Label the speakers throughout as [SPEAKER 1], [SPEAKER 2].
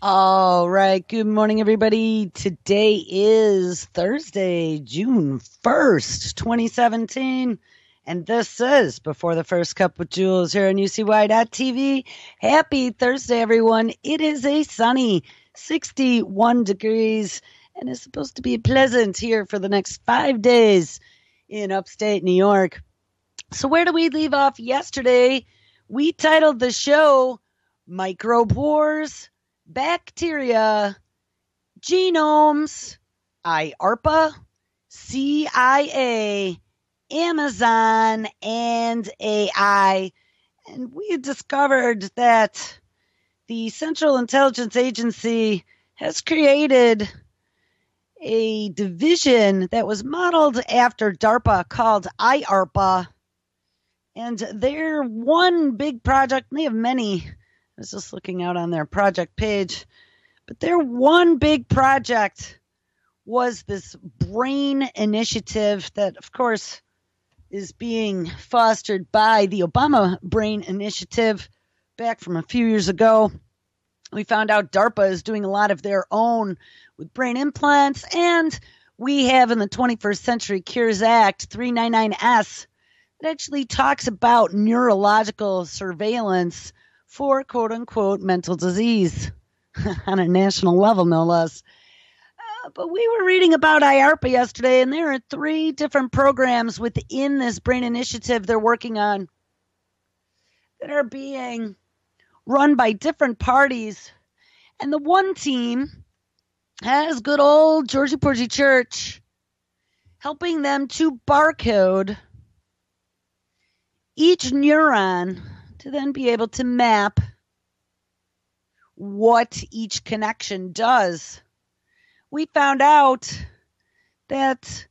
[SPEAKER 1] All right. Good morning, everybody. Today is Thursday, June 1st, 2017. And this is Before the First Cup with Jules here on UCY.TV. Happy Thursday, everyone. It is a sunny 61 degrees and it's supposed to be pleasant here for the next 5 days in upstate New York. So where do we leave off yesterday? We titled the show Microbe Wars, Bacteria, Genomes, IARPA, CIA, Amazon, and AI. And we had discovered that the Central Intelligence Agency has created a division that was modeled after DARPA called IARPA. And their one big project, they have many. I was just looking out on their project page. But their one big project was this brain initiative that, of course, is being fostered by the Obama Brain Initiative back from a few years ago. We found out DARPA is doing a lot of their own with brain implants. And we have in the 21st Century Cures Act 399S that actually talks about neurological surveillance for quote-unquote mental disease on a national level, no less. But we were reading about IARPA yesterday, and there are 3 different programs within this brain initiative they're working on that are being run by different parties. And the one team has good old Georgie Porgy Church helping them to barcode each neuron to then be able to map what each connection does. We found out that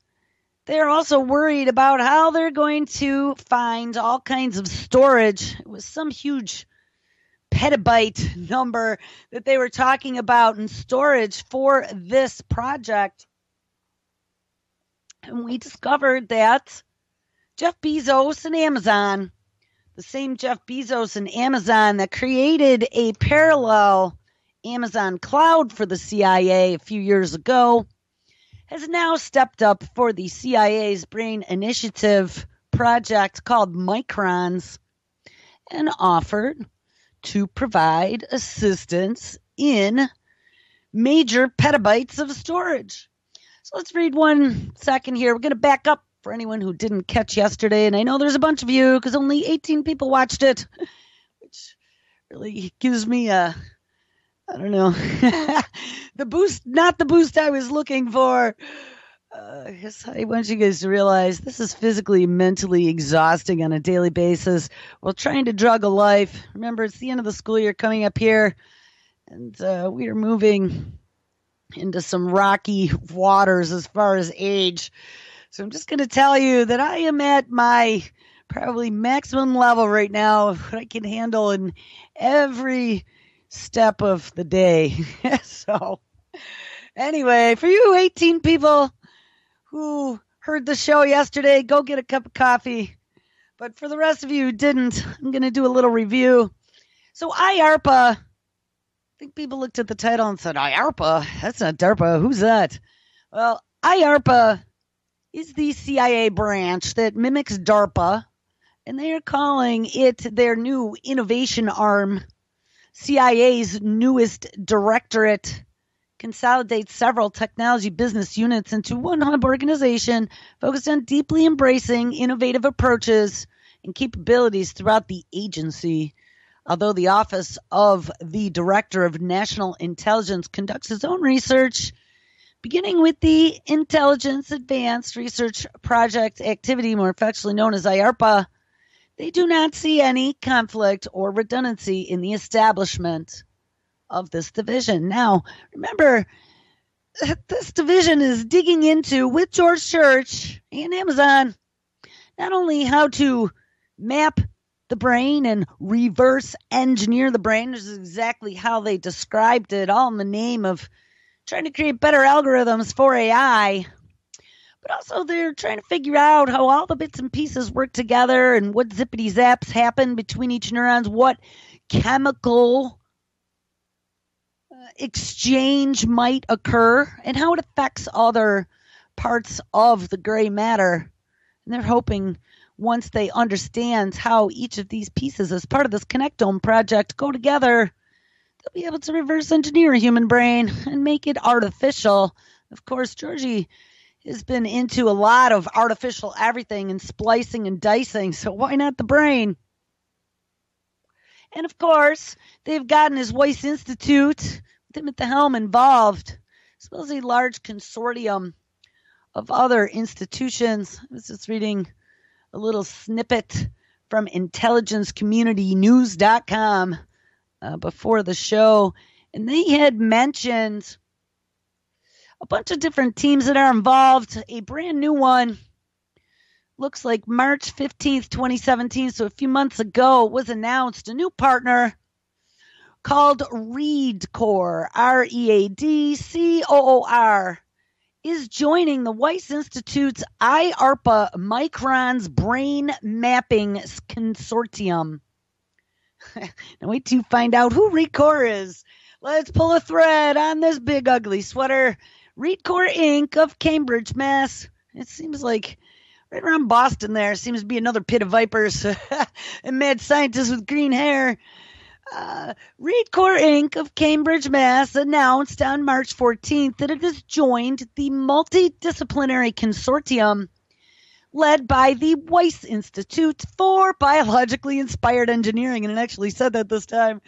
[SPEAKER 1] they're also worried about how they're going to find all kinds of storage. It was some huge petabyte number that they were talking about in storage for this project. And we discovered that Jeff Bezos and Amazon, the same Jeff Bezos and Amazon that created a parallel Amazon cloud for the CIA a few years ago, has now stepped up for the CIA's brain initiative project called Microns and offered to provide assistance in major petabytes of storage. So let's read one second here. We're going to back up for anyone who didn't catch yesterday, and I know there's a bunch of you because only 18 people watched it, which really gives me I don't know, the boost, not the boost I was looking for. I guess I want you guys to realize this is physically, mentally exhausting on a daily basis while trying to juggle life. Remember, it's the end of the school year coming up here, and we are moving into some rocky waters as far as age. So I'm just going to tell you that I am at my probably maximum level right now of what I can handle in every step of the day. So anyway, for you 18 people who heard the show yesterday, go get a cup of coffee. But for the rest of you who didn't, I'm going to do a little review. So IARPA, I think people looked at the title and said, IARPA? That's not DARPA. Who's that? Well, IARPA is the CIA branch that mimics DARPA, and they are calling it their new innovation arm. CIA's newest directorate consolidates several technology business units into one hub organization focused on deeply embracing innovative approaches and capabilities throughout the agency. Although the Office of the Director of National Intelligence conducts its own research, beginning with the Intelligence Advanced Research Project Activity, more affectionately known as IARPA, they do not see any conflict or redundancy in the establishment of this division. Now, remember, this division is digging into, with George Church and Amazon, not only how to map the brain and reverse engineer the brain, which is exactly how they described it, all in the name of trying to create better algorithms for AI, but also they're trying to figure out how all the bits and pieces work together and what zippity zaps happen between each neurons, what chemical exchange might occur and how it affects other parts of the gray matter. And they're hoping once they understand how each of these pieces as part of this Connectome project go together, they'll be able to reverse engineer a human brain and make it artificial. Of course, Georgie has been into a lot of artificial everything and splicing and dicing, so why not the brain? And of course, they've gotten his Wyss Institute, with him at the helm involved, as well as a large consortium of other institutions. I was just reading a little snippet from intelligencecommunitynews.com before the show, and they had mentioned a bunch of different teams that are involved. A brand new one, looks like March 15th, 2017, so a few months ago, was announced. A new partner called ReadCoor, ReadCoor, is joining the Wyss Institute's IARPA Microns Brain Mapping Consortium. Now wait to find out who ReadCoor is. Let's pull a thread on this big ugly sweater. ReadCoor Inc. of Cambridge, Mass. It seems like right around Boston there seems to be another pit of vipers and mad scientists with green hair. ReadCoor Inc. of Cambridge, Mass. announced on March 14th that it has joined the multidisciplinary consortium led by the Wyss Institute for Biologically Inspired Engineering, and it actually said that this time,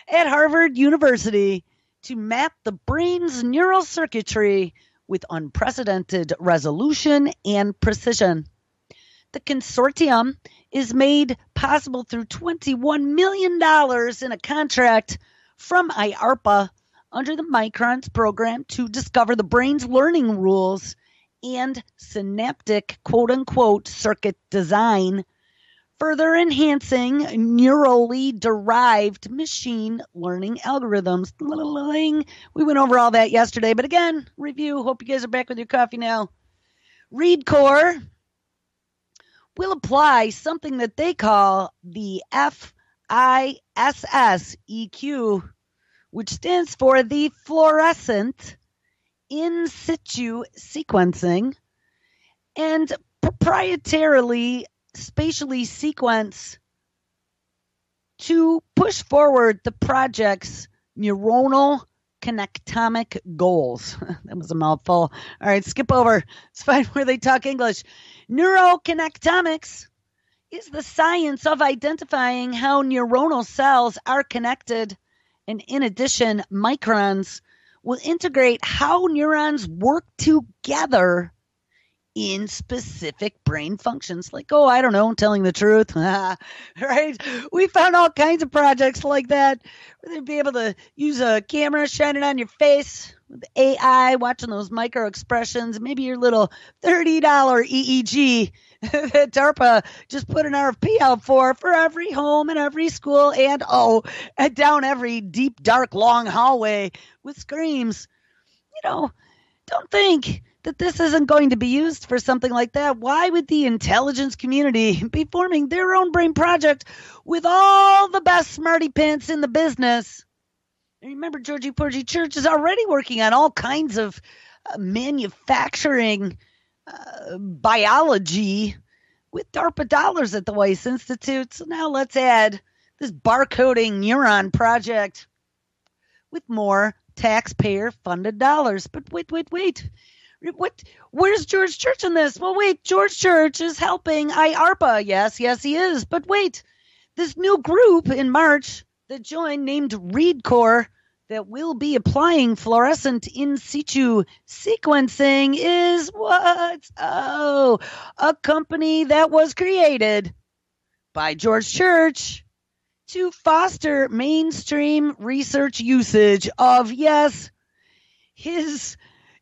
[SPEAKER 1] at Harvard University, to map the brain's neural circuitry with unprecedented resolution and precision. The consortium is made possible through $21 million in a contract from IARPA under the Microns program to discover the brain's learning rules and synaptic quote-unquote circuit design, further enhancing neurally derived machine learning algorithms. We went over all that yesterday, but again, review. Hope you guys are back with your coffee now. ReadCoor will apply something that they call the FISSEQ, which stands for the fluorescent in situ sequencing, and proprietarily spatially sequence to push forward the project's neuronal connectomic goals. That was a mouthful. All right, skip over. It's fine where they talk English. Neuroconnectomics is the science of identifying how neuronal cells are connected, and in addition, Microns will integrate how neurons work together in specific brain functions, like, oh, I don't know, telling the truth, right? We found all kinds of projects like that where they'd be able to use a camera, shine it on your face with AI, watching those micro expressions, maybe your little $30 EEG that DARPA just put an RFP out for every home and every school and down every deep, dark, long hallway with screams. You know, don't think that this isn't going to be used for something like that. Why would the intelligence community be forming their own brain project with all the best smarty pants in the business? And remember, Georgie Porgy Church is already working on all kinds of manufacturing biology with DARPA dollars at the Wyss Institute. So now let's add this barcoding neuron project with more taxpayer-funded dollars. But wait. Where's George Church in this? Well, wait, George Church is helping IARPA. Yes, he is. But wait, this new group in March that joined, named ReadCoor, that will be applying fluorescent in situ sequencing is what? Oh, a company that was created by George Church to foster mainstream research usage of, yes, his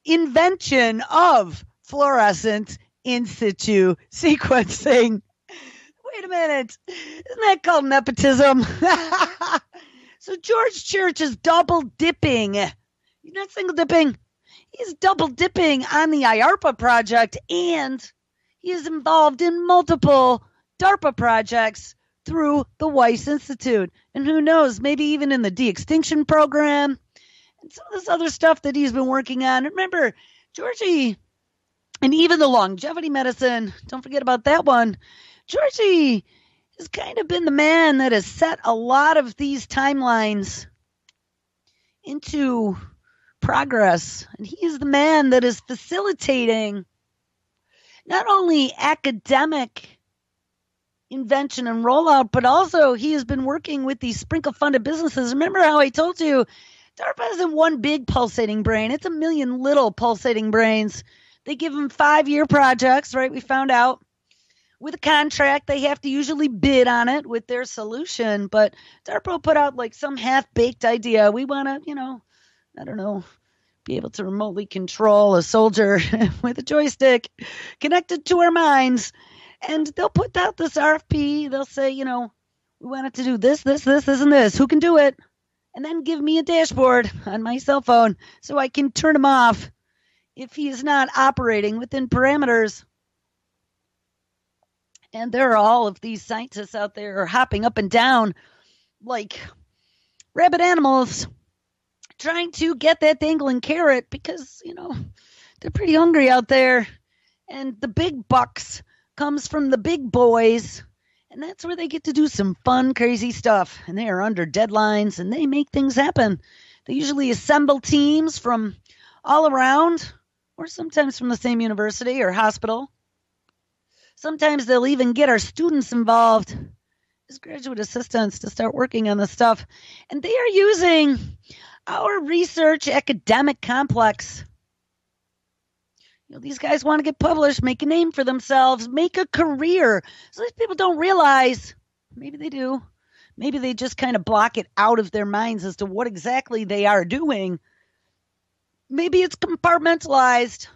[SPEAKER 1] invention of fluorescent in situ sequencing. Wait a minute. Isn't that called nepotism? So George Church is double dipping. He's not single dipping. He's double dipping on the IARPA project, and he is involved in multiple DARPA projects through the Wyss Institute. And who knows, maybe even in the de-extinction program. and some of this other stuff that he's been working on. Remember, Georgie, and even the longevity medicine, don't forget about that one. Georgie has kind of been the man that has set a lot of these timelines into progress. And he is the man that is facilitating not only academic invention and rollout, but also he has been working with these sprinkle funded businesses. Remember how I told you DARPA isn't one big pulsating brain, it's a million little pulsating brains. They give them 5-year projects, right? We found out with a contract, they have to usually bid on it with their solution. But DARPA put out like some half-baked idea. We want to, I don't know, be able to remotely control a soldier with a joystick connected to our minds. And they'll put out this RFP. They'll say, we want it to do this, and this. Who can do it? And then give me a dashboard on my cell phone so I can turn him off if he is not operating within parameters. And there are all of these scientists out there hopping up and down like rabid animals trying to get that dangling carrot because, they're pretty hungry out there. And the big bucks comes from the big boys. And that's where they get to do some fun, crazy stuff. And they are under deadlines and they make things happen. They usually assemble teams from all around or sometimes from the same university or hospital. Sometimes they'll even get our students involved as graduate assistants to start working on this stuff. And they are using our research academic complex. These guys want to get published, make a name for themselves, make a career. So these people don't realize, maybe they do, maybe they just kind of block it out of their minds as to what exactly they are doing. Maybe it's compartmentalized.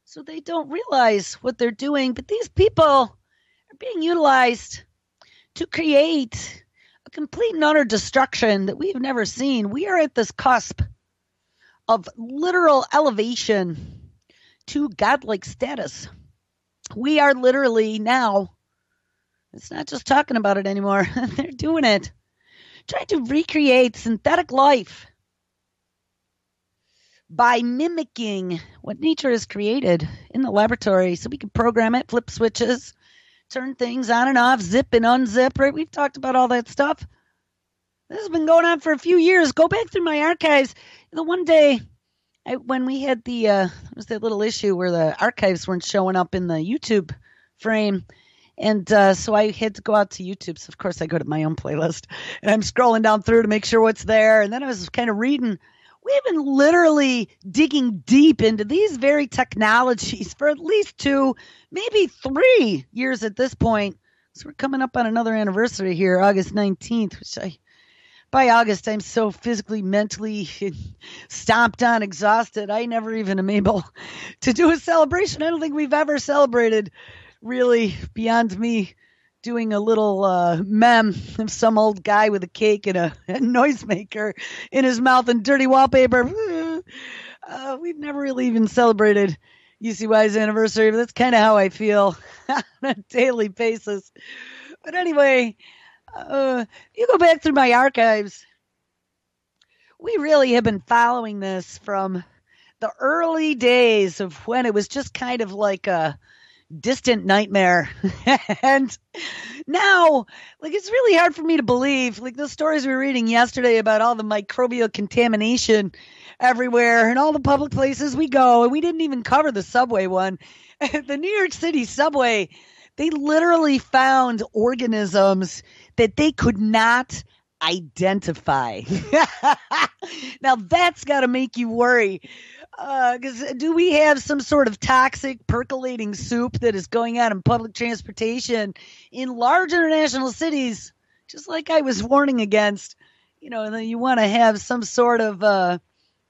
[SPEAKER 1] So they don't realize what they're doing. But these people are being utilized to create a complete and utter destruction that we've never seen. We are at this cusp of literal elevation to godlike status. We are literally now, it's not just talking about it anymore. They're doing it. Trying to recreate synthetic life by mimicking what nature has created in the laboratory so we can program it, flip switches, turn things on and off, zip and unzip, right? We've talked about all that stuff. This has been going on for a few years. Go back through my archives. The one day when we had there was that little issue where the archives weren't showing up in the YouTube frame. And so I had to go out to YouTube. So, of course, I go to my own playlist. And I'm scrolling down through to make sure what's there. And then I was kind of reading. We've been literally digging deep into these very technologies for at least 2, maybe 3 years at this point. So we're coming up on another anniversary here, August 19th, which by August, I'm so physically, mentally stomped on, exhausted. I never even am able to do a celebration. I don't think we've ever celebrated really beyond me doing a little meme of some old guy with a cake and a noisemaker in his mouth and dirty wallpaper. We've never really even celebrated UCY's anniversary, but that's kind of how I feel on a daily basis. But anyway, you go back through my archives. We really have been following this from the early days of when it was just kind of like a distant nightmare. And now, it's really hard for me to believe, the stories we were reading yesterday about all the microbial contamination everywhere and all the public places we go. And we didn't even cover the subway one. The New York City subway, they literally found organisms that they could not identify. Now that's got to make you worry. Because do we have some sort of toxic percolating soup that is going on in public transportation in large international cities, just like I was warning against? And then you want to have some sort of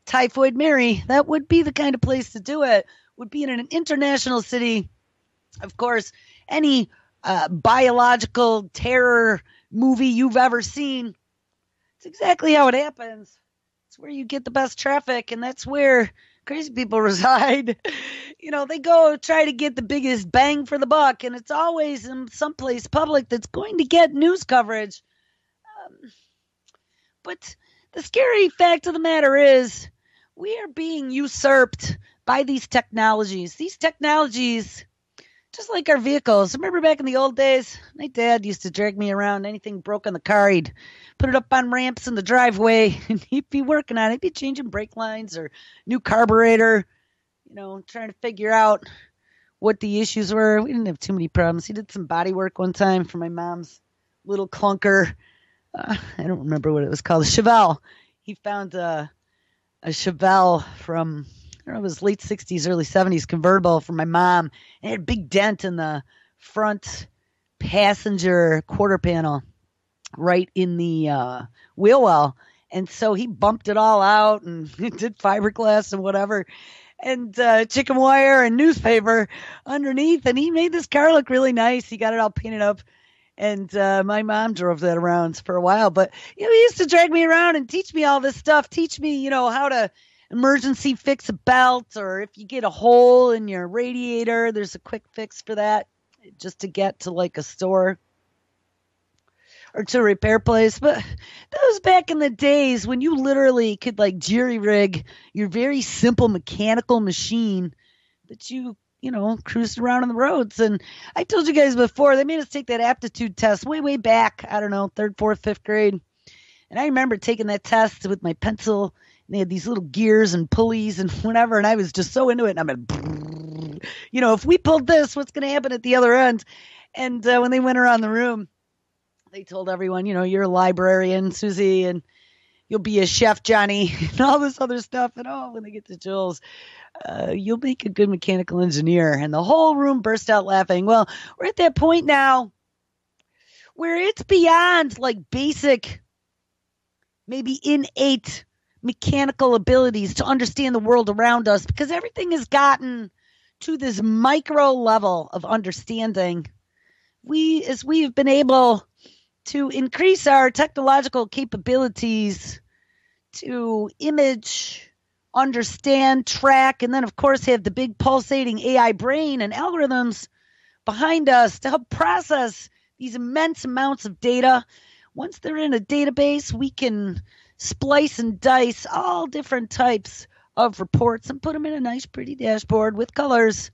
[SPEAKER 1] typhoid Mary. That would be the kind of place to do it. Would be in an international city. Of course, any biological terror movie you've ever seen, it's exactly how it happens. It's where you get the best traffic, and that's where crazy people reside. They go try to get the biggest bang for the buck, and it's always in someplace public that's going to get news coverage. But The scary fact of the matter is we are being usurped by these technologies. These technologies, just like our vehicles. Remember back in the old days, my dad used to drag me around. Anything broke on the car, he'd put it up on ramps in the driveway, and he'd be working on it. He'd be changing brake lines or new carburetor, trying to figure out what the issues were. We didn't have too many problems. He did some body work one time for my mom's little clunker. I don't remember what it was called. A Chevelle. He found a Chevelle from, I don't know, it was late 60s, early 70s convertible for my mom. It had a big dent in the front passenger quarter panel right in the wheel well. And so he bumped it all out and did fiberglass and whatever, and chicken wire and newspaper underneath. And he made this car look really nice. He got it all painted up. And my mom drove that around for a while. But he used to drag me around and teach me all this stuff, teach me, how to emergency fix a belt, or if you get a hole in your radiator, there's a quick fix for that, just to get to like a store or to a repair place. But that was back in the days when you literally could like jerry rig your very simple mechanical machine that you cruised around on the roads. And I told you guys before, they made us take that aptitude test way back, I don't know, 3rd, 4th, 5th grade. And I remember taking that test with my pencil, and they had these little gears and pulleys and whatever, and I was just so into it. And I'm like, if we pulled this, what's going to happen at the other end? And when they went around the room, they told everyone, you're a librarian, Susie, and you'll be a chef, Johnny, and all this other stuff. And when they get to Jules, you'll make a good mechanical engineer. And the whole room burst out laughing. Well, we're at that point now where it's beyond like basic, maybe innate mechanical abilities to understand the world around us, because everything has gotten to this micro level of understanding. As we have been able to increase our technological capabilities to image, understand, track, and then, of course, have the big pulsating AI brain and algorithms behind us to help process these immense amounts of data. Once they're in a database, we can splice and dice all different types of reports and put them in a nice, pretty dashboard with colors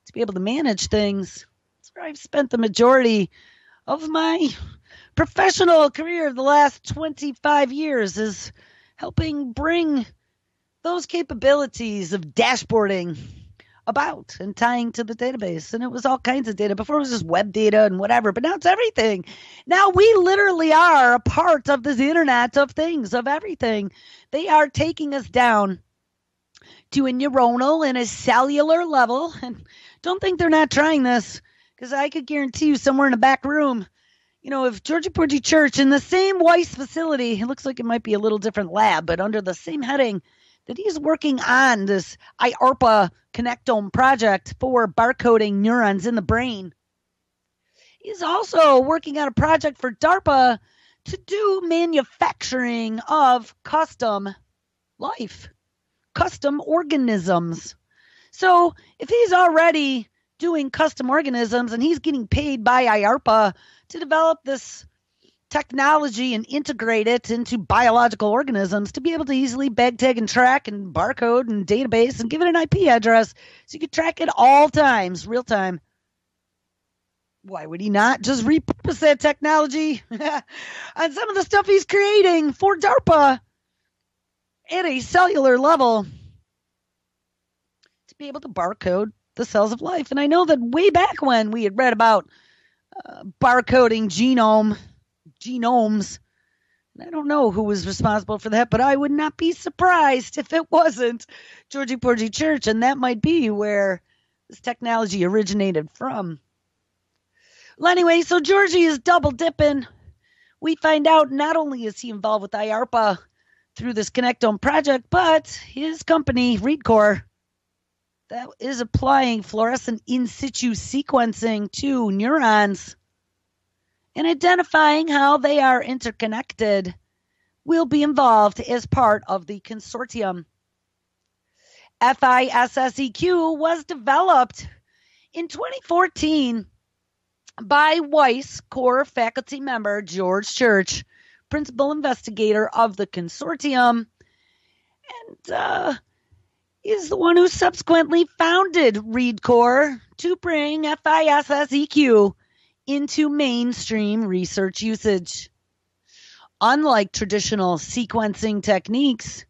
[SPEAKER 1] to be able to manage things. That's where I've spent the majority of my professional career of the last 25 years, is helping bring those capabilities of dashboarding about and tying to the database. And it was all kinds of data. Before it was just web data and whatever, but now it's everything. Now we literally are a part of this internet of things, of everything. They are taking us down to a neuronal and a cellular level. And don't think they're not trying this, because I could guarantee you somewhere in the back room, if Georgia Porgy Church in the same Wyss facility, it looks like it might be a little different lab, but under the same heading that he's working on, this IARPA connectome project for barcoding neurons in the brain. He's also working on a project for DARPA to do manufacturing of custom life, custom organisms. So if he's already doing custom organisms and he's getting paid by IARPA to develop this technology and integrate it into biological organisms to be able to easily bag, tag, and track and barcode and database and give it an IP address so you can track it all times, real time. Why would he not just repurpose that technology on some of the stuff he's creating for DARPA at a cellular level to be able to barcode the cells of life? And I know that way back when we had read about barcoding genomes, I don't know who was responsible for that, but I would not be surprised if it wasn't Georgia Porgy Church, and that might be where this technology originated from. Well, anyway, so Georgie is double dipping. We find out not only is he involved with IARPA through this connectome project, but his company, ReadCore, that is applying fluorescent in situ sequencing to neurons and identifying how they are interconnected, will be involved as part of the consortium. FISSEQ was developed in 2014 by Wyss core faculty member George Church, principal investigator of the consortium, and is the one who subsequently founded ReadCore to bring FISSEQ into mainstream research usage. Unlike traditional sequencing techniques,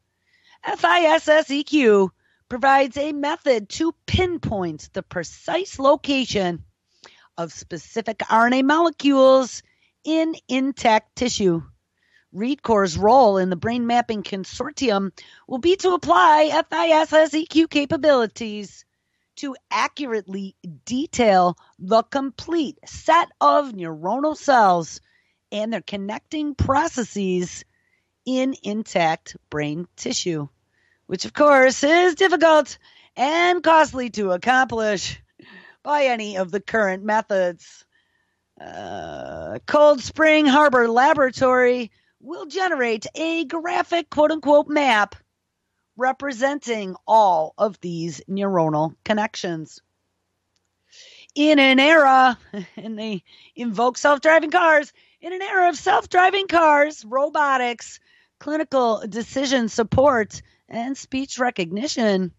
[SPEAKER 1] FISSEQ provides a method to pinpoint the precise location of specific RNA molecules in intact tissue. ReadCore's role in the brain mapping consortium will be to apply FISSEQ capabilities to accurately detail the complete set of neuronal cells and their connecting processes in intact brain tissue, which of course is difficult and costly to accomplish by any of the current methods. Cold Spring Harbor Laboratory will generate a graphic quote-unquote map representing all of these neuronal connections. In an era, and they invoke self-driving cars, in an era of self-driving cars, robotics, clinical decision support, and speech recognition,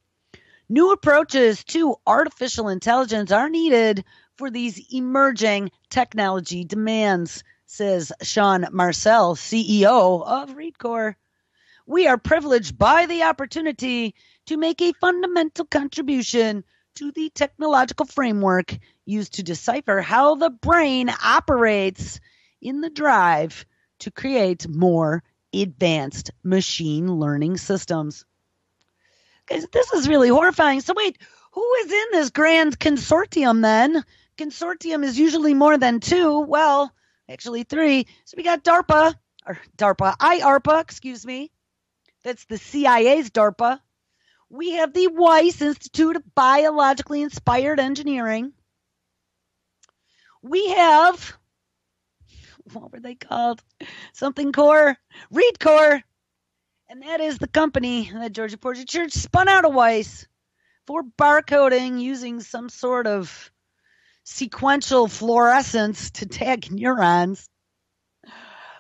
[SPEAKER 1] new approaches to artificial intelligence are needed for these emerging technology demands, says Sean Marcel, CEO of ReadCore. We are privileged by the opportunity to make a fundamental contribution to the technological framework used to decipher how the brain operates in the drive to create more advanced machine learning systems. Guys, this is really horrifying. So wait, who is in this grand consortium then? Consortium is usually more than two. Well, actually three. So we got IARPA, excuse me. That's the CIA's DARPA. We have the Wyss Institute of Biologically Inspired Engineering. We have, what were they called? Something Core, ReadCore. And that is the company that Georgia Porgy Church spun out of Wyss for barcoding using some sort of sequential fluorescence to tag neurons.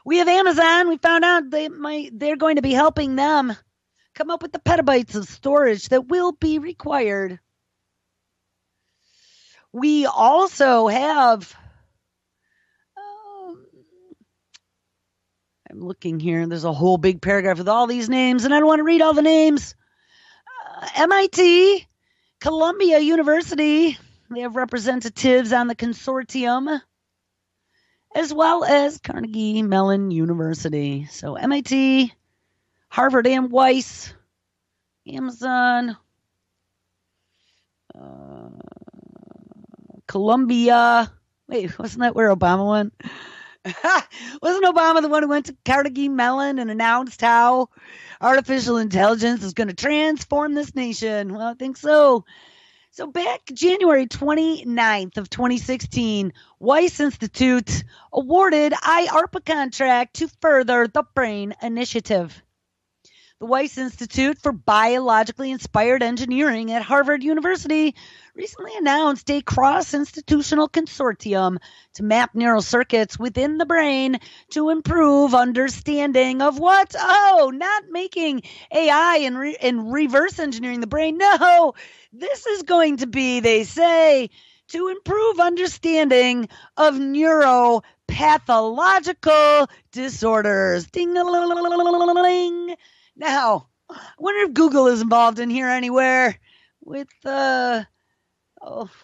[SPEAKER 1] We have Amazon. We found out they're going to be helping them come up with the petabytes of storage that will be required. We also have, I'm looking here, there's a whole big paragraph with all these names, and I don't want to read all the names. MIT, Columbia University, they have representatives on the consortium, as well as Carnegie Mellon University. So MIT, Harvard and Wyss, Amazon, Columbia. Wait, wasn't that where Obama went? Wasn't Obama the one who went to Carnegie Mellon and announced how artificial intelligence is going to transform this nation? Well, I think so. So back January 29th of 2016, Wyss Institute awarded IARPA contract to further the BRAIN initiative. The Wyss Institute for Biologically Inspired Engineering at Harvard University recently announced a cross-institutional consortium to map neural circuits within the brain to improve understanding of what? Oh, not making AI and reverse engineering the brain. No, this is going to be, they say, to improve understanding of neuropathological disorders. Ding-a-ling-a-ling-a-ling. Now, I wonder if Google is involved in here anywhere with, what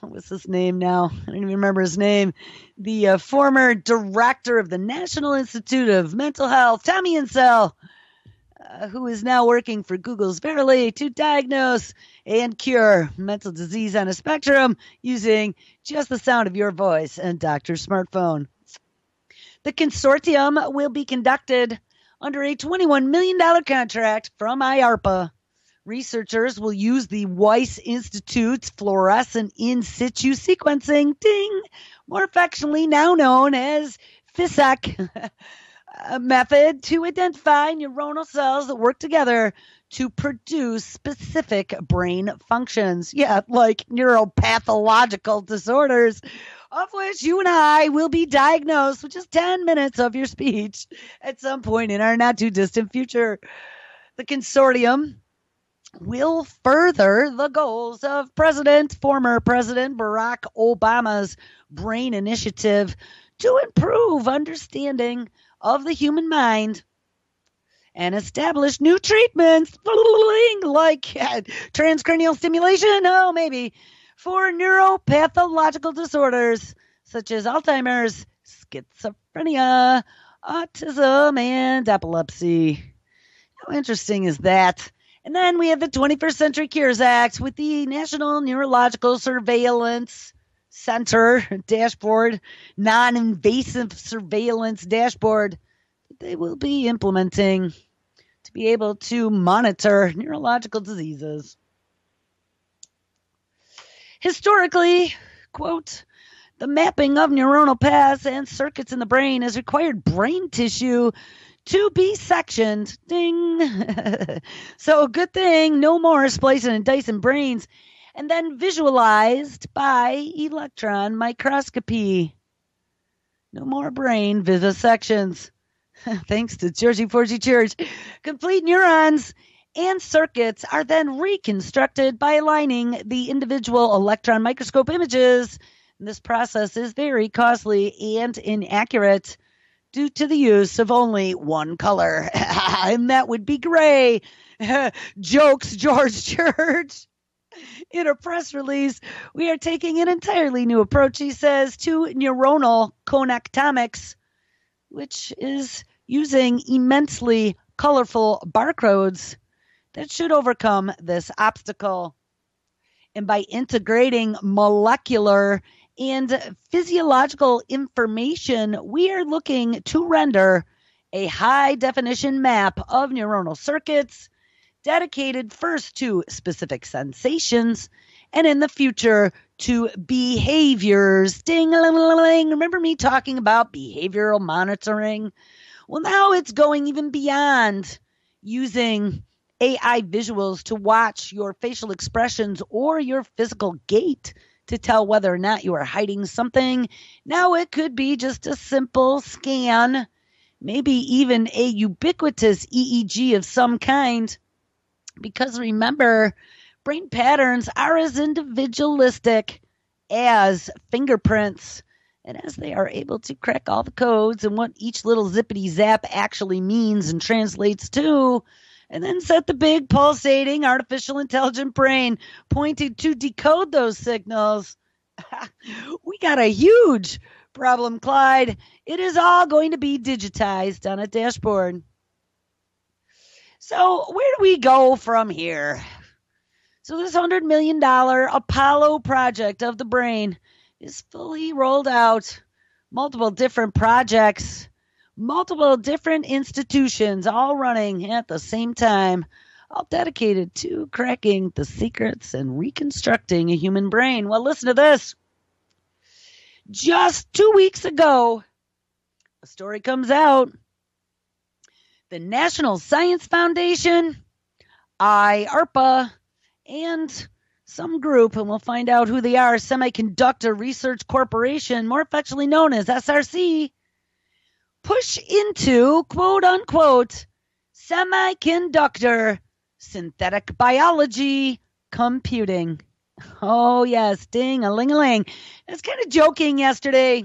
[SPEAKER 1] was his name now? I don't even remember his name. The former director of the National Institute of Mental Health, Tommy Insel, who is now working for Google's Verily to diagnose and cure mental disease on a spectrum using just the sound of your voice and doctor's smartphone. The consortium will be conducted under a $21 million contract from IARPA. Researchers will use the Wyss Institute's fluorescent in situ sequencing, more affectionately now known as FISSEQ, method to identify neuronal cells that work together to produce specific brain functions. Yeah, like neuropathological disorders. of which you and I will be diagnosed with just 10 minutes of your speech at some point in our not too distant future. The consortium will further the goals of former President Barack Obama's BRAIN initiative to improve understanding of the human mind and establish new treatments like transcranial stimulation, maybe, for neuropathological disorders such as Alzheimer's, schizophrenia, autism, and epilepsy. How interesting is that? And then we have the 21st Century Cures Act with the National Neurological Surveillance Center dashboard, non-invasive surveillance dashboard that they will be implementing to be able to monitor neurological diseases. Historically, quote, the mapping of neuronal paths and circuits in the brain has required brain tissue to be sectioned. Ding. So good thing, no more splicing and dicing brains, and then visualized by electron microscopy. No more brain vivisections. Thanks to Georgie Forgy Church. Complete neurons and circuits are then reconstructed by aligning the individual electron microscope images. And this process is very costly and inaccurate due to the use of only one color. And that would be gray. Jokes, George Church. In a press release, we are taking an entirely new approach, he says, to neuronal connectomics, which is using immensely colorful barcodes that should overcome this obstacle. And by integrating molecular and physiological information, we are looking to render a high-definition map of neuronal circuits dedicated first to specific sensations and in the future to behaviors. Ding-a-ling-a-ling. Remember me talking about behavioral monitoring? Well, now it's going even beyond using AI visuals to watch your facial expressions or your physical gait to tell whether or not you are hiding something. Now it could be just a simple scan, maybe even a ubiquitous EEG of some kind. Because remember, brain patterns are as individualistic as fingerprints. And as they are able to crack all the codes and what each little zippity zap actually means and translates to, and then set the big pulsating artificial intelligent brain pointed to decode those signals, we got a huge problem, Clyde. It is all going to be digitized on a dashboard. So where do we go from here? So this $100 million Apollo project of the brain is fully rolled out. Multiple different projects, multiple different institutions all running at the same time, all dedicated to cracking the secrets and reconstructing a human brain. Well, listen to this. Just 2 weeks ago, a story comes out. The National Science Foundation, IARPA, and some group, and we'll find out who they are, Semiconductor Research Corporation, more affectionately known as SRC, push into, quote-unquote, semiconductor synthetic biology computing. Oh, yes, ding-a-ling-a-ling. I was kind of joking yesterday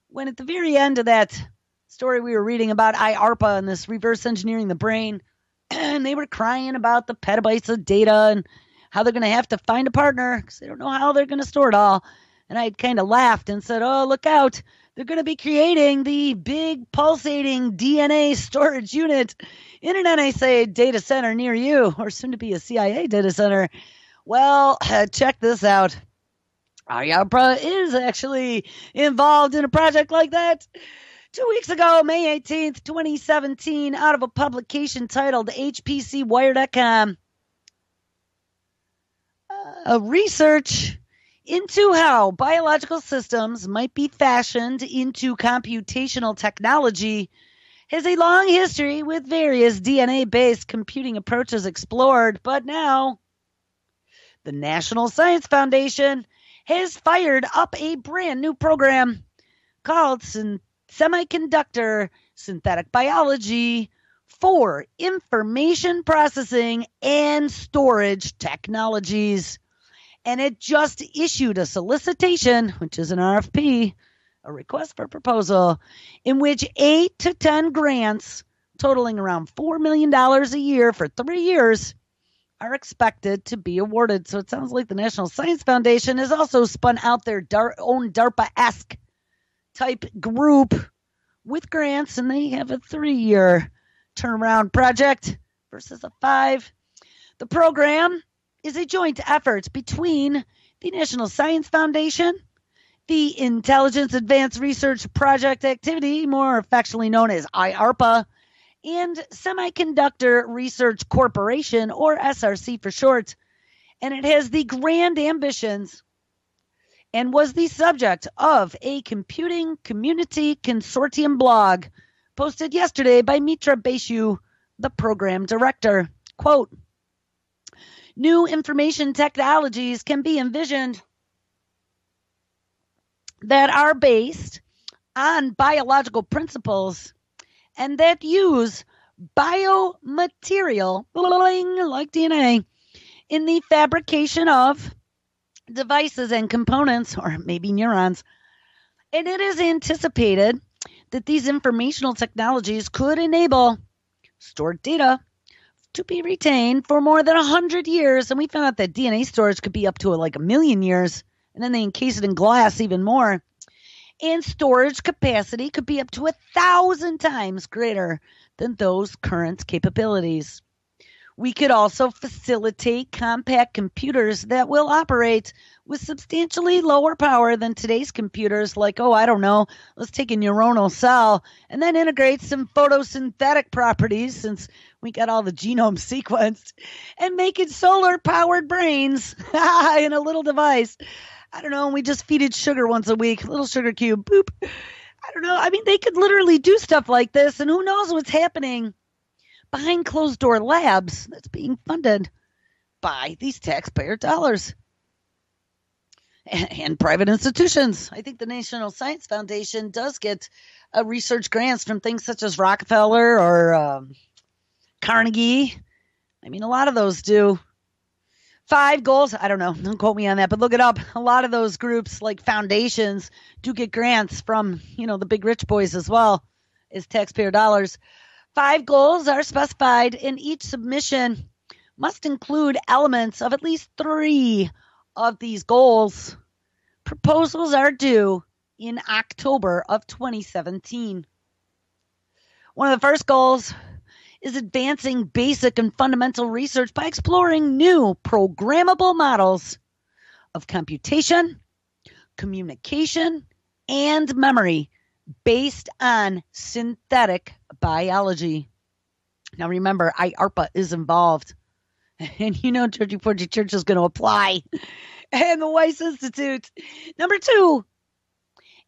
[SPEAKER 1] when at the very end of that story we were reading about IARPA and this reverse engineering the brain, and they were crying about the petabytes of data and how they're going to have to find a partner because they don't know how they're going to store it all. And I kind of laughed and said, oh, look out. They're going to be creating the big pulsating DNA storage unit in an NSA data center near you, or soon to be a CIA data center. Well, check this out. IARPA is actually involved in a project like that. 2 weeks ago, May 18th, 2017, out of a publication titled HPCwire.com, a research into how biological systems might be fashioned into computational technology has a long history with various DNA-based computing approaches explored, but now the National Science Foundation has fired up a brand new program called Semiconductor Synthetic Biology for Information Processing and Storage Technologies. And it just issued a solicitation, which is an RFP, a request for proposal, in which 8 to 10 grants totaling around $4 million a year for 3 years are expected to be awarded. So it sounds like the National Science Foundation has also spun out their own DARPA-esque type group with grants, and they have a 3-year turnaround project versus a 5. The program is a joint effort between the National Science Foundation, the Intelligence Advanced Research Project Activity, more affectionately known as IARPA, and Semiconductor Research Corporation, or SRC for short. And it has the grand ambitions and was the subject of a Computing Community Consortium blog posted yesterday by Mitra Basu, the program director. Quote, new information technologies can be envisioned that are based on biological principles and that use biomaterial, like DNA, in the fabrication of devices and components, or maybe neurons. And it is anticipated that these informational technologies could enable stored data to be retained for more than 100 years. And we found out that DNA storage could be up to like 1 million years. And then they encase it in glass even more. And storage capacity could be up to 1,000 times greater than those current capabilities. We could also facilitate compact computers that will operate with substantially lower power than today's computers, like, let's take a neuronal cell and then integrate some photosynthetic properties, since we got all the genome sequenced, and make it solar-powered brains in a little device. And we just feed it sugar once a week, a little sugar cube, boop. They could literally do stuff like this, and who knows what's happening behind closed-door labs that's being funded by these taxpayer dollars and private institutions. I think the National Science Foundation does get research grants from things such as Rockefeller or Carnegie. A lot of those do. 5 goals, I don't know, don't quote me on that, but look it up. A lot of those groups, like foundations, do get grants from, the big rich boys as well as taxpayer dollars. 5 goals are specified, and each submission must include elements of at least 3 of these goals. Proposals are due in October of 2017. One of the first goals is advancing basic and fundamental research by exploring new programmable models of computation, communication, and memory based on synthetic biology. Now remember, IARPA is involved. And Georgie Porgy Church is going to apply. And the Wyss Institute. Number 2,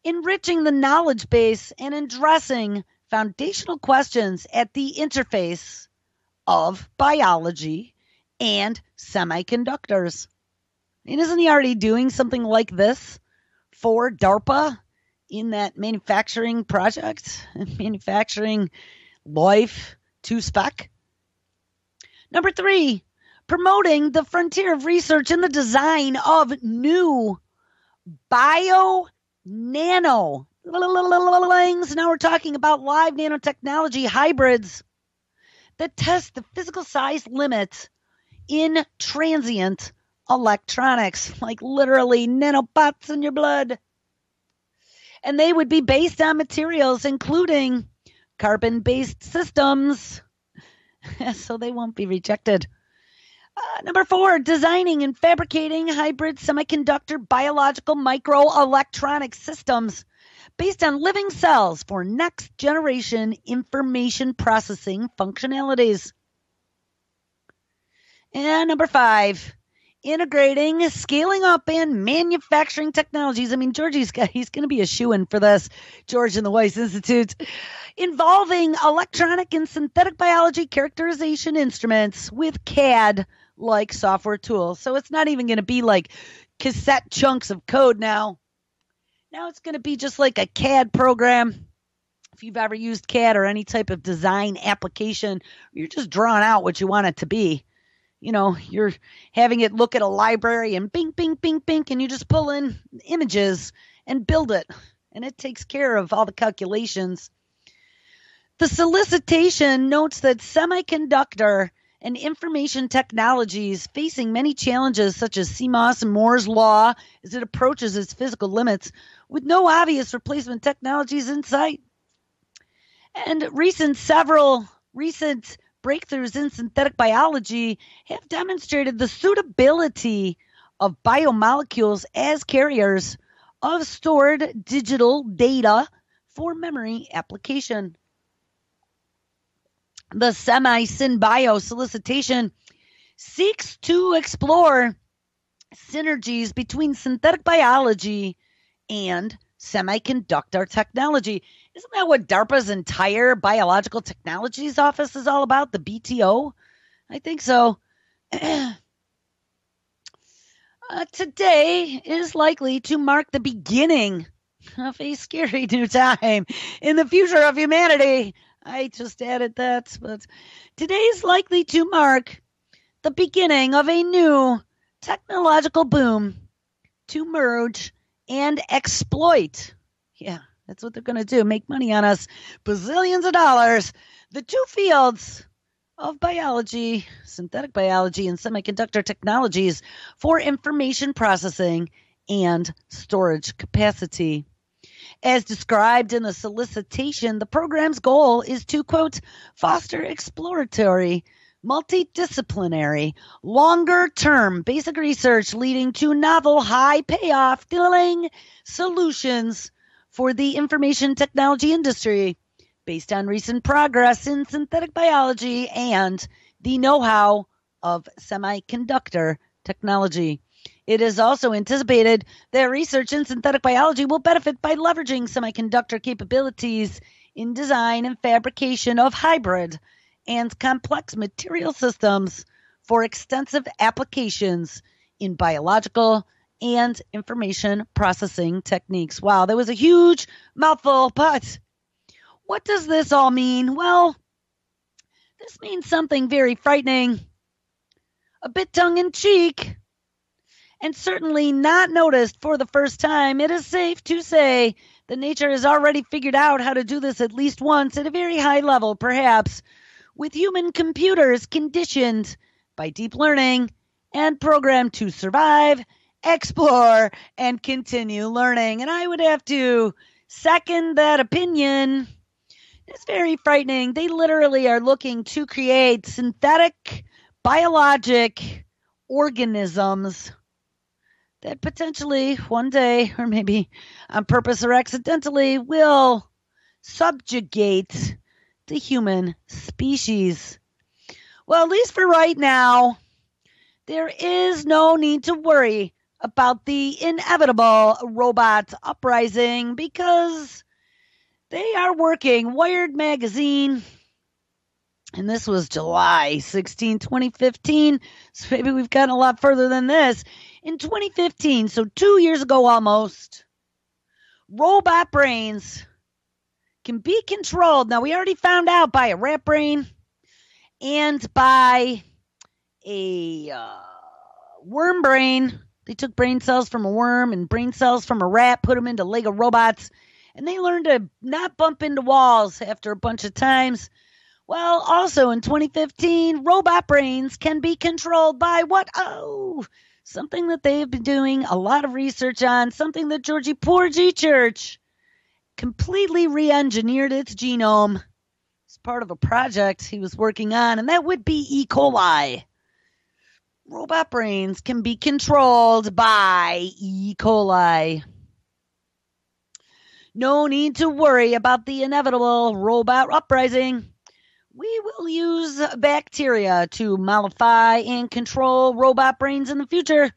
[SPEAKER 1] enriching the knowledge base and addressing foundational questions at the interface of biology and semiconductors. And isn't he already doing something like this for DARPA in that manufacturing project, manufacturing life to spec? Number 3, promoting the frontier of research in the design of new bio-nano. Now we're talking about live nanotechnology hybrids that test the physical size limit in transient electronics, like literally nanobots in your blood. And they would be based on materials including carbon-based systems, so they won't be rejected. Number 4, designing and fabricating hybrid semiconductor biological microelectronic systems based on living cells for next-generation information processing functionalities. And number 5, integrating, scaling up, and manufacturing technologies. Georgie's he's going to be a shoo-in for this, George and the Wyss Institute, involving electronic and synthetic biology characterization instruments with CAD-like software tools. So it's not even going to be like cassette chunks of code now. Now it's going to be just like a CAD program. If you've ever used CAD or any type of design application, you're just drawing out what you want it to be. You know, you're having it look at a library and bing, bing, bing, bing, and you just pull in images and build it. And it takes care of all the calculations. The solicitation notes that semiconductor and information technologies facing many challenges such as CMOS and Moore's law as it approaches its physical limits with no obvious replacement technologies in sight. And several recent breakthroughs in synthetic biology have demonstrated the suitability of biomolecules as carriers of stored digital data for memory application. The SynBio solicitation seeks to explore synergies between synthetic biology and semiconductor technology. Isn't that what DARPA's entire Biological Technologies Office is all about, the BTO? I think so. Today is likely to mark the beginning of a scary new time in the future of humanity. I just added that, but today is likely to mark the beginning of a new technological boom to merge and exploit. Yeah, that's what they're going to do, make money on us, bazillions of dollars. The two fields of biology, synthetic biology, and semiconductor technologies for information processing and storage capacity. As described in the solicitation, the program's goal is to, quote, foster exploratory, multidisciplinary, longer-term basic research leading to novel, high-payoff filling solutions for the information technology industry based on recent progress in synthetic biology and the know-how of semiconductor technology. It is also anticipated that research in synthetic biology will benefit by leveraging semiconductor capabilities in design and fabrication of hybrid and complex material systems for extensive applications in biological and information processing techniques. Wow, that was a huge mouthful, but what does this all mean? Well, this means something very frightening, a bit tongue-in-cheek, and certainly not noticed for the first time. It is safe to say that nature has already figured out how to do this at least once at a very high level, perhaps, with human computers conditioned by deep learning and programmed to survive, explore, and continue learning. And I would have to second that opinion. It's very frightening. They literally are looking to create synthetic biologic organisms that potentially one day, or maybe on purpose or accidentally, will subjugate the human species. Well, at least for right now, there is no need to worry about the inevitable robot uprising because they are working. Wired magazine, and this was July 16, 2015, so maybe we've gotten a lot further than this. In 2015, so 2 years ago almost, robot brains can be controlled. Now, we already found out by a rat brain and by a worm brain. They took brain cells from a worm and brain cells from a rat, put them into Lego robots, and they learned to not bump into walls after a bunch of times. Well, also in 2015, robot brains can be controlled by what? Oh, something that they have been doing a lot of research on, something that Georgie Porgy Church completely re-engineered its genome. It's part of a project he was working on, and that would be E. coli. Robot brains can be controlled by E. coli. No need to worry about the inevitable robot uprising. We will use bacteria to mollify and control robot brains in the future.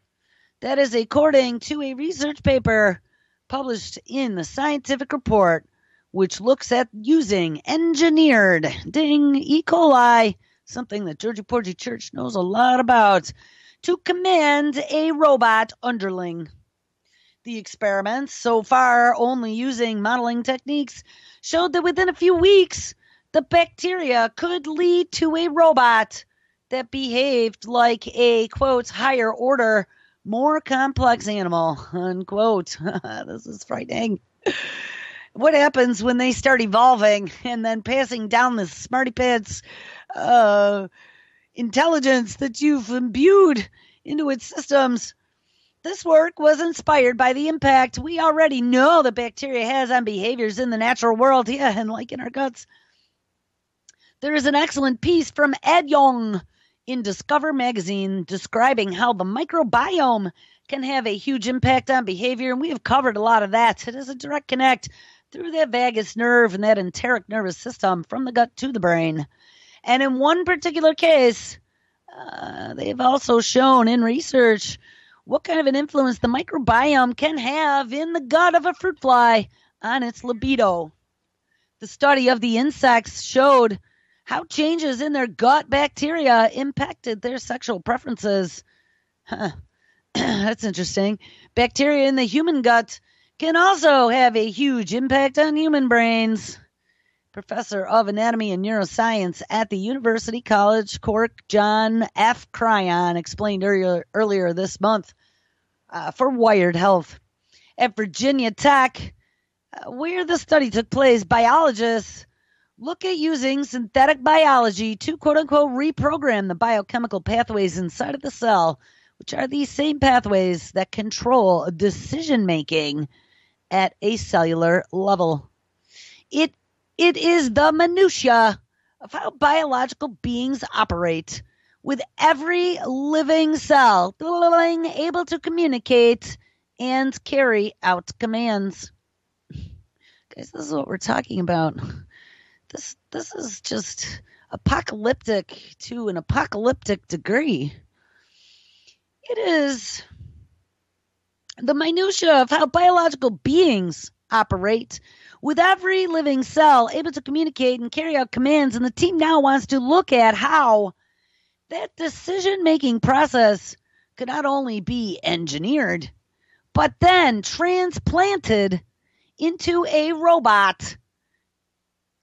[SPEAKER 1] That is according to a research paper published in the Scientific Report, which looks at using engineered E. coli, something that Georgie Porgy Church knows a lot about, to command a robot underling. The experiments, so far only using modeling techniques, showed that within a few weeks, the bacteria could lead to a robot that behaved like a, quote, higher order, more complex animal, unquote. This is frightening. What happens when they start evolving and then passing down this smarty pants intelligence that you've imbued into its systems? This work was inspired by the impact we already know that bacteria has on behaviors in the natural world, and like in our guts. There is an excellent piece from Ed Yong in Discover magazine describing how the microbiome can have a huge impact on behavior, and we have covered a lot of that. It is a direct connect through that vagus nerve and that enteric nervous system from the gut to the brain. And in one particular case, they've also shown in research what kind of an influence the microbiome can have in the gut of a fruit fly on its libido. The study of the insects showed how changes in their gut bacteria impacted their sexual preferences. That's interesting. Bacteria in the human gut can also have a huge impact on human brains. Professor of Anatomy and Neuroscience at the University College Cork, John F. Cryon, explained earlier this month for Wired Health. At Virginia Tech, where the study took place, biologists look at using synthetic biology to, quote-unquote, reprogram the biochemical pathways inside of the cell, which are these same pathways that control decision-making at a cellular level. It is the minutia of how biological beings operate, with every living cell able to communicate and carry out commands. Guys, this is what we're talking about. This is just apocalyptic to an apocalyptic degree. It is the minutia of how biological beings operate, with every living cell able to communicate and carry out commands. And the team now wants to look at how that decision-making process could not only be engineered, but then transplanted into a robot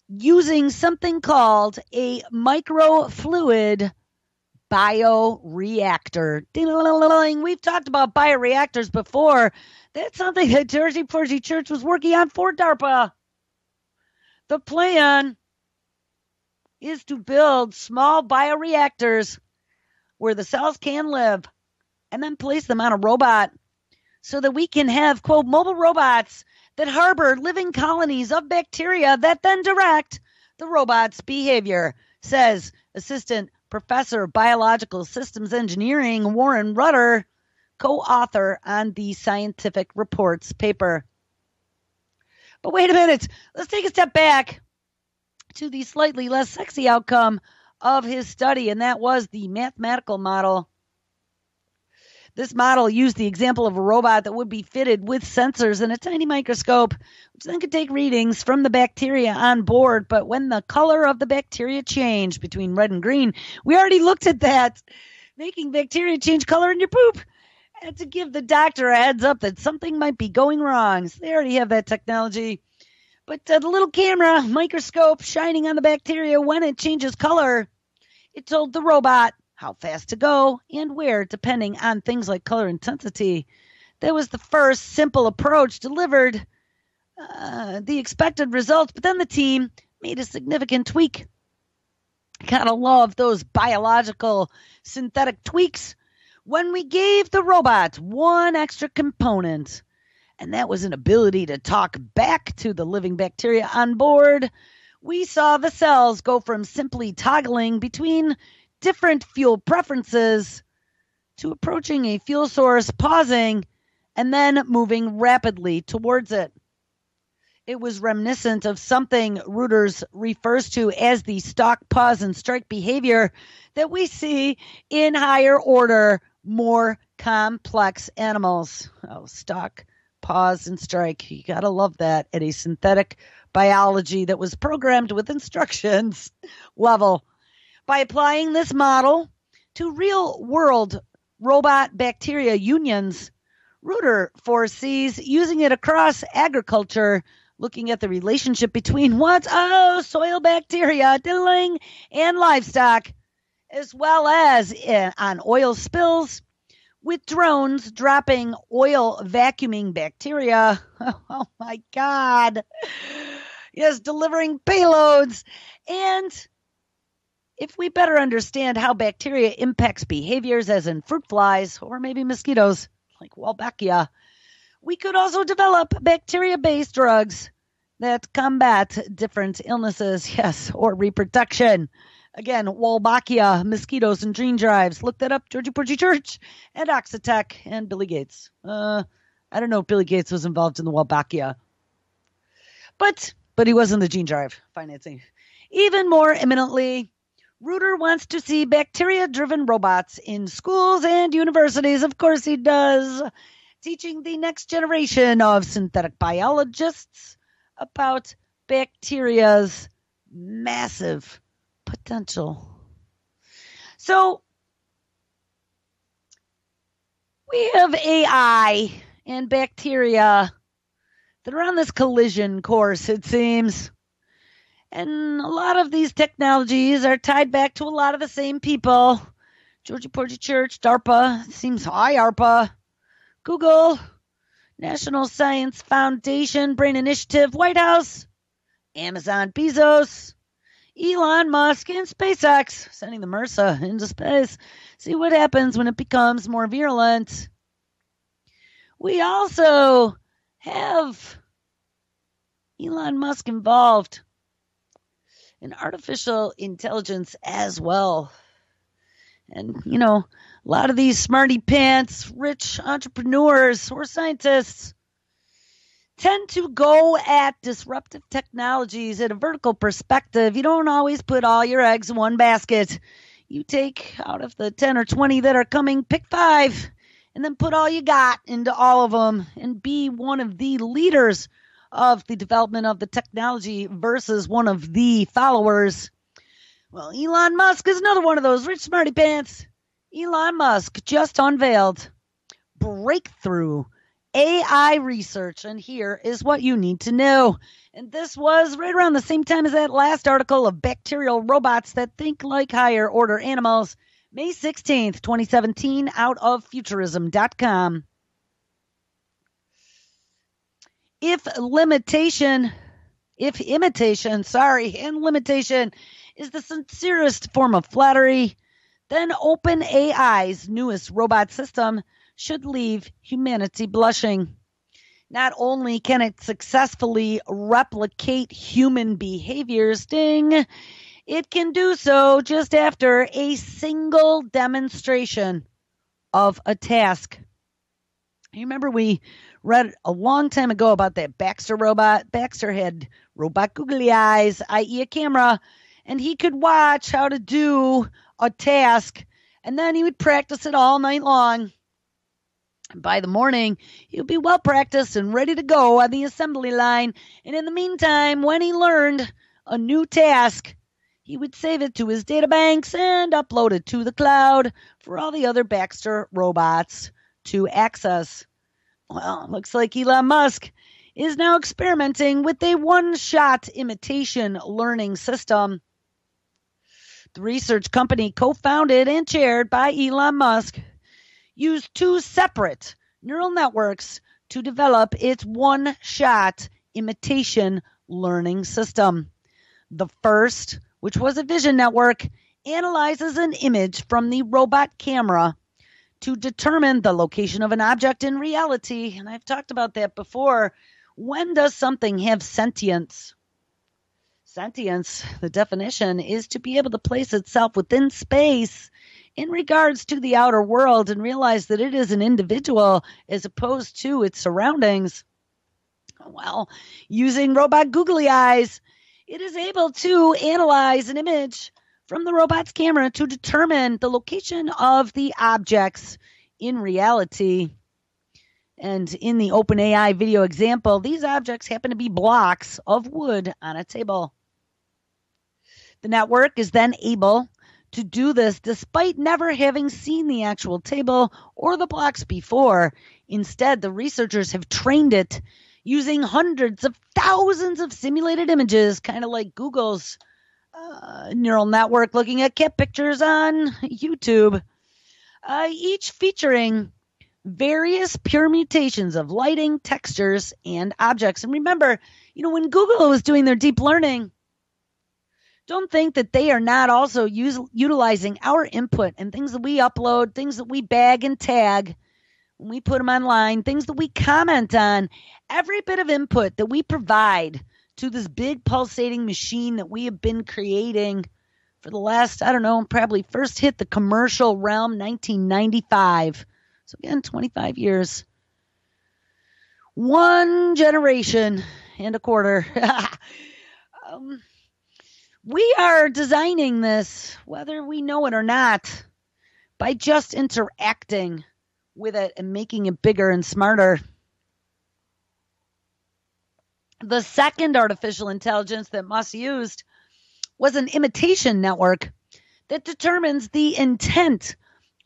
[SPEAKER 1] using something called a microfluid bioreactor. We've talked about bioreactors before. That's something that Jersey Porgy Church was working on for DARPA. The plan is to build small bioreactors where the cells can live and then place them on a robot so that we can have, quote, mobile robots that harbor living colonies of bacteria that then direct the robot's behavior, says Assistant Professor of Biological Systems Engineering Warren Rutter, co-author on the Scientific Reports paper. But wait a minute. Let's take a step back to the slightly less sexy outcome of his study, and that was the mathematical model. This model used the example of a robot that would be fitted with sensors and a tiny microscope, which then could take readings from the bacteria on board. But when the color of the bacteria changed between red and green, we already looked at that, making bacteria change color in your poop, and to give the doctor a heads up that something might be going wrong. So they already have that technology. But the little camera microscope shining on the bacteria when it changes color, it told the robot how fast to go and where, depending on things like color intensity. That was the first simple approach, delivered the expected results, but then the team made a significant tweak. Gotta love those biological synthetic tweaks. When we gave the robot one extra component, and that was an ability to talk back to the living bacteria on board, we saw the cells go from simply toggling between different fuel preferences to approaching a fuel source, pausing, and then moving rapidly towards it. It was reminiscent of something Reuters refers to as the stalk, pause, and strike behavior that we see in higher order, more complex animals. Oh, stalk, pause, and strike. You gotta love that at a synthetic biology that was programmed with instructions level. By applying this model to real-world robot bacteria unions, Reuter foresees using it across agriculture, looking at the relationship between soil bacteria, and livestock, as well as on oil spills, with drones dropping oil vacuuming bacteria. Oh my God. Yes, delivering payloads. And if we better understand how bacteria impacts behaviors, as in fruit flies or maybe mosquitoes like Wolbachia, we could also develop bacteria-based drugs that combat different illnesses, yes, or reproduction. Again, Wolbachia, mosquitoes, and gene drives. Look that up, Georgie Porgy Church, and Oxitec, and Billy Gates. I don't know if Billy Gates was involved in the Wolbachia, but he was in the gene drive financing. Even more imminently, Reuter wants to see bacteria-driven robots in schools and universities. Of course he does. Teaching the next generation of synthetic biologists about bacteria's massive potential. So we have AI and bacteria that are on this collision course, it seems. And a lot of these technologies are tied back to a lot of the same people. Georgie Porgy Church, DARPA, seems IARPA, Google, National Science Foundation, Brain Initiative, White House, Amazon, Bezos, Elon Musk, and SpaceX, sending the MRSA into space. See what happens when it becomes more virulent. We also have Elon Musk involved in artificial intelligence as well. And, a lot of these smarty pants, rich entrepreneurs or scientists tend to go at disruptive technologies at a vertical perspective. You don't always put all your eggs in one basket. You take out of the 10 or 20 that are coming, pick 5, and then put all you got into all of them and be one of the leaders of the development of the technology versus one of the followers. Well, Elon Musk is another one of those rich smarty pants. Elon Musk just unveiled breakthrough AI research, and here is what you need to know. And this was right around the same time as that last article of bacterial robots that think like higher order animals. May 16th, 2017, out of futurism.com. If imitation is the sincerest form of flattery, then OpenAI's newest robot system should leave humanity blushing. Not only can it successfully replicate human behaviors, it can do so just after a single demonstration of a task. You remember we read a long time ago about that Baxter robot. Baxter had robot googly eyes, i.e. a camera, and he could watch how to do a task, and then he would practice it all night long. By the morning, he would be well practiced and ready to go on the assembly line, and in the meantime, when he learned a new task, he would save it to his databanks and upload it to the cloud for all the other Baxter robots to access. Well, it looks like Elon Musk is now experimenting with a one-shot imitation learning system. The research company co-founded and chaired by Elon Musk used 2 separate neural networks to develop its one-shot imitation learning system. The first, which was a vision network, analyzes an image from the robot camera to determine the location of an object in reality. And I've talked about that before. When does something have sentience? Sentience, the definition, is to be able to place itself within space in regards to the outer world and realize that it is an individual as opposed to its surroundings. Well, using robot googly eyes, it is able to analyze an image from the robot's camera to determine the location of the objects in reality. And in the OpenAI video example, these objects happen to be blocks of wood on a table. The network is then able to do this despite never having seen the actual table or the blocks before. Instead, the researchers have trained it using hundreds of thousands of simulated images, kind of like Google's neural network looking at cat pictures on YouTube, each featuring various permutations of lighting, textures, and objects. And remember, when Google was doing their deep learning, don't think that they are not also utilizing our input and things that we upload, things that we bag and tag when we put them online, things that we comment on. Every bit of input that we provide to this big pulsating machine that we have been creating for the last, probably first hit the commercial realm 1995. So again, 25 years. One generation and a quarter. We are designing this, whether we know it or not, by just interacting with it and making it bigger and smarter. The second artificial intelligence that Wyss used was an imitation network that determines the intent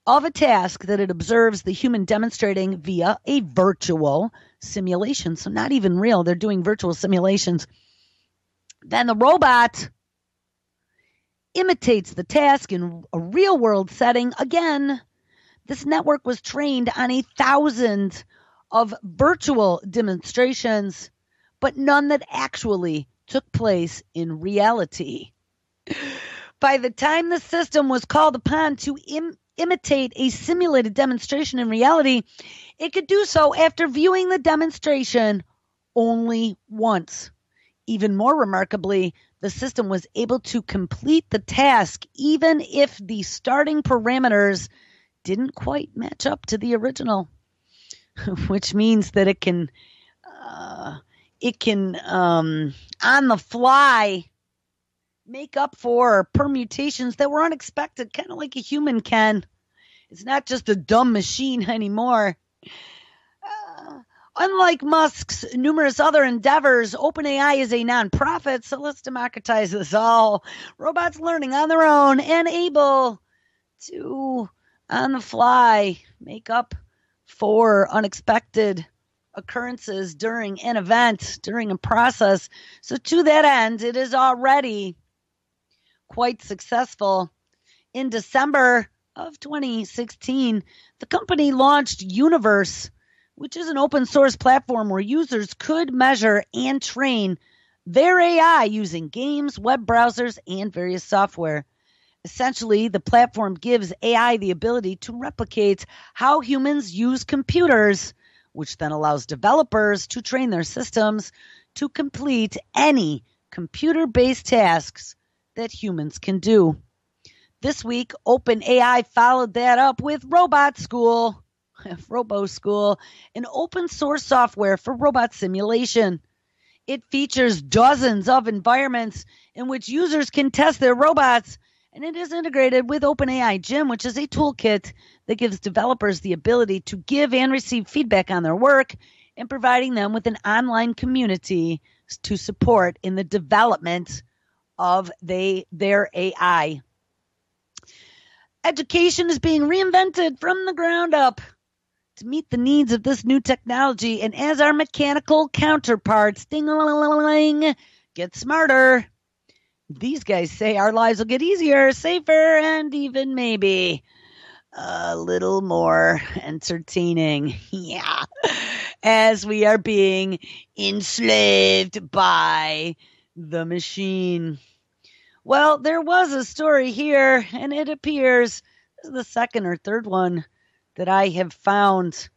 [SPEAKER 1] of a task that it observes the human demonstrating via a virtual simulation. So not even real. They're doing virtual simulations. Then the robot imitates the task in a real-world setting. Again, this network was trained on 1,000 of virtual demonstrations, but none that actually took place in reality. By the time the system was called upon to imitate a simulated demonstration in reality, it could do so after viewing the demonstration only once. Even more remarkably, the system was able to complete the task even if the starting parameters didn't quite match up to the original, which means that it can on the fly make up for permutations that were unexpected, kind of like a human can. It's not just a dumb machine anymore. Unlike Musk's numerous other endeavors, OpenAI is a nonprofit, so let's democratize this all. Robots learning on their own and able to, on the fly, make up for unexpected occurrences during an event, during a process. So to that end, it is already quite successful. In December of 2016, the company launched Universe, which is an open source platform where users could measure and train their AI using games, web browsers, and various software. Essentially, the platform gives AI the ability to replicate how humans use computers, which then allows developers to train their systems to complete any computer-based tasks that humans can do. This week, OpenAI followed that up with Robot School, RoboSchool, an open source software for robot simulation. It features dozens of environments in which users can test their robots, and it is integrated with OpenAI Gym, which is a toolkit that gives developers the ability to give and receive feedback on their work and providing them with an online community to support in the development of their AI. Education is being reinvented from the ground up to meet the needs of this new technology, and as our mechanical counterparts ding-a-ling-a-ling get smarter, these guys say our lives will get easier, safer, and even maybe a little more entertaining. Yeah, as we are being enslaved by the machine. Well, there was a story here, and it appears this is the second or third one that I have found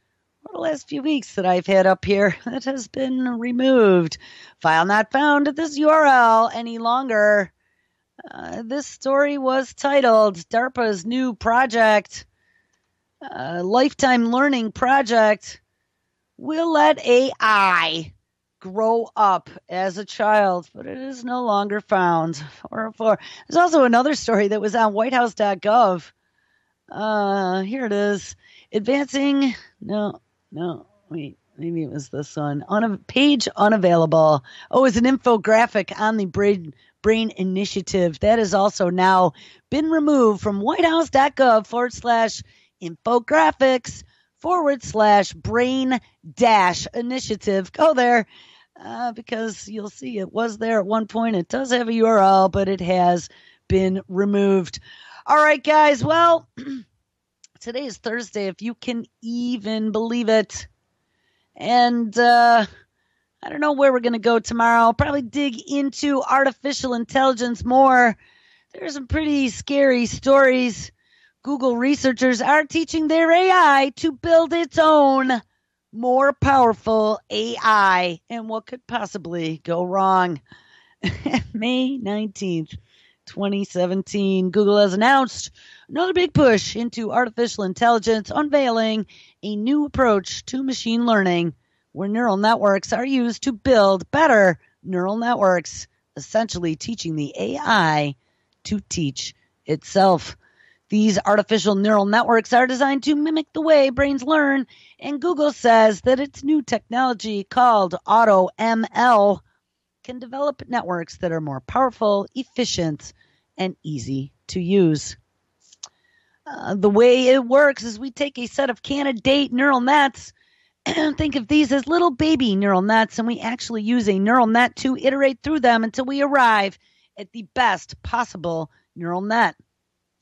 [SPEAKER 1] over the last few weeks that I've had up here that has been removed. File not found at this URL any longer. This story was titled DARPA's new project, Lifetime Learning Project, will let AI grow up as a child, but it is no longer found. There's also another story that was on whitehouse.gov. Here it is. Advancing, wait, maybe it was this one. Page unavailable. Oh, it's an infographic on the brain Brain Initiative. That has also now been removed from whitehouse.gov/infographics/brain-initiative. Go there because you'll see it was there at one point. It does have a URL, but it has been removed. All right, guys. Well, today is Thursday, if you can even believe it. And I don't know where we're going to go tomorrow. I'll probably dig into artificial intelligence more. There's some pretty scary stories. Google researchers are teaching their AI to build its own more powerful AI. And what could possibly go wrong? May 19th, 2017, Google has announced another big push into artificial intelligence, unveiling a new approach to machine learning where neural networks are used to build better neural networks, essentially teaching the AI to teach itself. These artificial neural networks are designed to mimic the way brains learn, and Google says that its new technology called AutoML can develop networks that are more powerful, efficient, and easy to use. The way it works is we take a set of candidate neural nets and think of these as little baby neural nets, and we actually use a neural net to iterate through them until we arrive at the best possible neural net.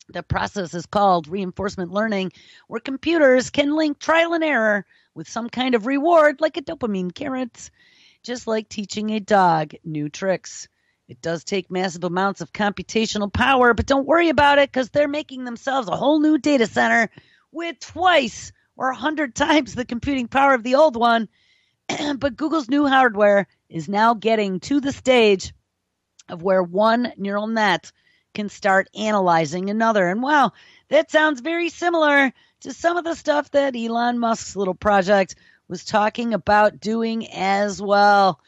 [SPEAKER 1] The process is called reinforcement learning, where computers can link trial and error with some kind of reward, like a dopamine carrot, just like teaching a dog new tricks. It does take massive amounts of computational power, but don't worry about it because they're making themselves a whole new data center with twice or 100 times the computing power of the old one. But Google's new hardware is now getting to the stage of where one neural net can start analyzing another. And wow, that sounds very similar to some of the stuff that Elon Musk's little project was talking about doing as well.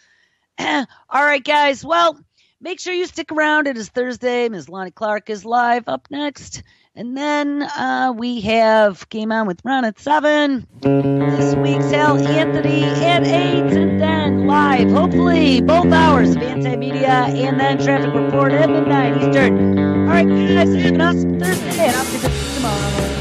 [SPEAKER 1] All right, guys. Well, make sure you stick around. It is Thursday. Ms. Lonnie Clark is live up next. And then we have Game On with Ron at 7. This week's Hal Anthony at 8. And then live, hopefully, both hours of Anti-Media and then Traffic Report at midnight Eastern. All right, guys, have an awesome Thursday. And I'll see you tomorrow.